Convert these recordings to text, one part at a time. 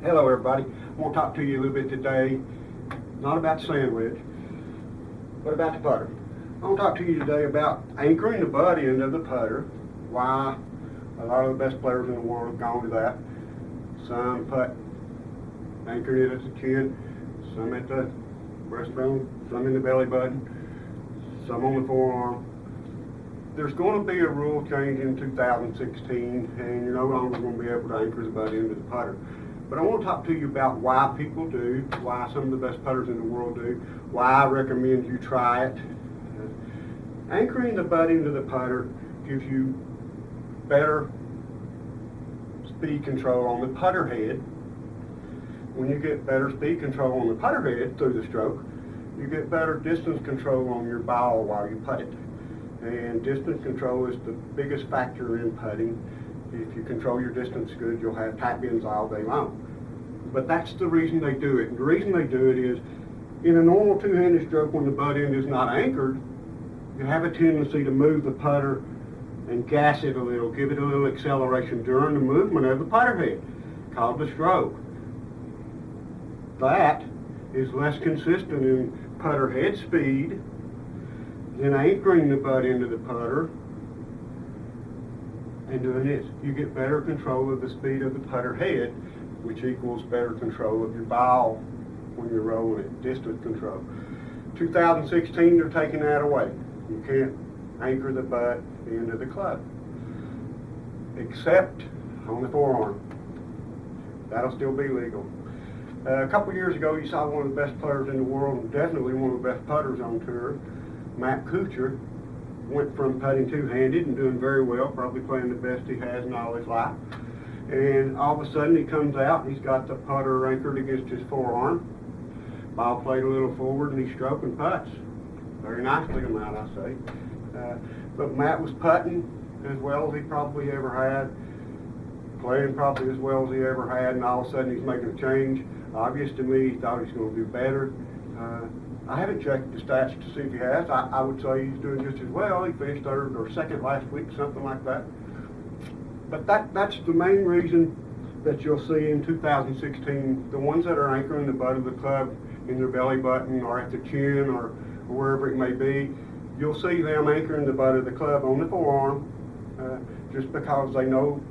Hello everybody. I want to talk to you a little bit today, not about sandwich, but about the putter. I want to talk to you today about anchoring the butt end of the putter, why a lot of the best players in the world have gone to that. Some putt anchoring it at the chin, some at the breastbone, some in the belly button, some on the forearm. There's going to be a rule change in 2016, and you're no longer going to be able to anchor the butt end of the putter. But I want to talk to you about why people do, why some of the best putters in the world do, why I recommend you try it. Anchoring the butt end of the putter gives you better speed control on the putter head. When you get better speed control on the putter head through the stroke, you get better distance control on your ball while you putt it. And distance control is the biggest factor in putting. If you control your distance good, you'll have tap ins all day long. But that's the reason they do it. And the reason they do it is, in a normal two-handed stroke, when the butt end is not anchored, you have a tendency to move the putter and gas it a little, give it a little acceleration during the movement of the putter head, called the stroke. That is less consistent in putter head speed than anchoring the butt end of the putter and doing this. You get better control of the speed of the putter head, which equals better control of your ball when you're rolling it, distance control. 2016, they're taking that away. You can't anchor the butt end of the club, except on the forearm. That'll still be legal. A couple years ago, you saw one of the best players in the world, and definitely one of the best putters on tour, Matt Kuchar, went from putting two-handed and doing very well, probably playing the best he has in all his life. And all of a sudden he comes out and he's got the putter anchored against his forearm, ball played a little forward, and he's stroking putts. Very nicely, might I say. But Matt was putting as well as he probably ever had, playing probably as well as he ever had, and all of a sudden he's making a change. Obvious to me, he thought he's going to do better. I haven't checked the stats to see if he has. I would say he's doing just as well. He finished third or second last week, something like that. But that's the main reason that you'll see in 2016, the ones that are anchoring the butt of the club in their belly button or at the chin or wherever it may be, you'll see them anchoring the butt of the club on the forearm just because they know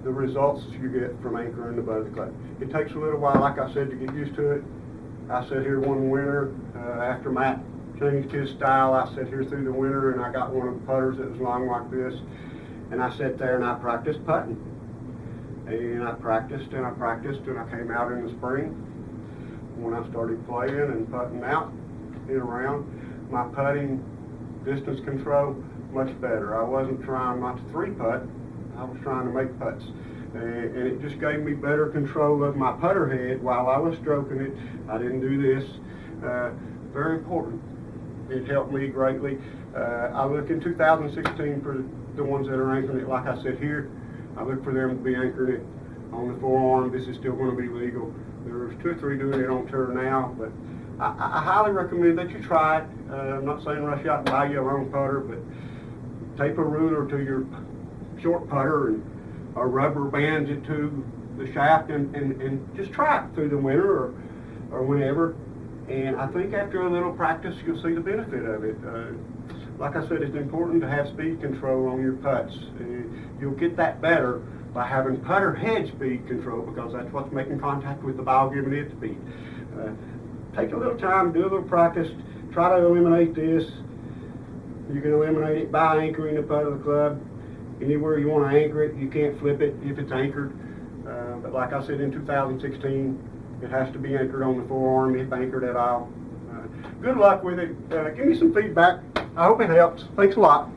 the results you get from anchoring the butt of the club. It takes a little while, like I said, to get used to it. I sat here one winter after Matt changed his style. I sat here through the winter and I got one of the putters that was long like this, and I sat there and I practiced putting. And I practiced and I practiced, and I came out in the spring when I started playing and putting out in a round. My putting distance control much better. I wasn't trying not to three putt. I was trying to make putts. And it just gave me better control of my putter head while I was stroking it. I didn't do this. Very important. It helped me greatly. I look in 2016 for the ones that are anchoring it, like I said here. I look for them to be anchoring it on the forearm. This is still going to be legal. There's 2 or 3 doing it on tour now, but I highly recommend that you try it. I'm not saying rush out and buy your own putter, but tape a ruler to your short putter and or rubber bands it to the shaft and just try it through the winter or whenever. And I think after a little practice, you'll see the benefit of it. Like I said, it's important to have speed control on your putts. You'll get that better by having putter head speed control, because that's what's making contact with the ball, giving it speed. Take a little time, do a little practice, try to eliminate this. You can eliminate it by anchoring the putt of the club. Anywhere you want to anchor it, you can't flip it if it's anchored. But like I said, in 2016, it has to be anchored on the forearm, if anchored at all. Good luck with it. Give me some feedback. I hope it helps. Thanks a lot.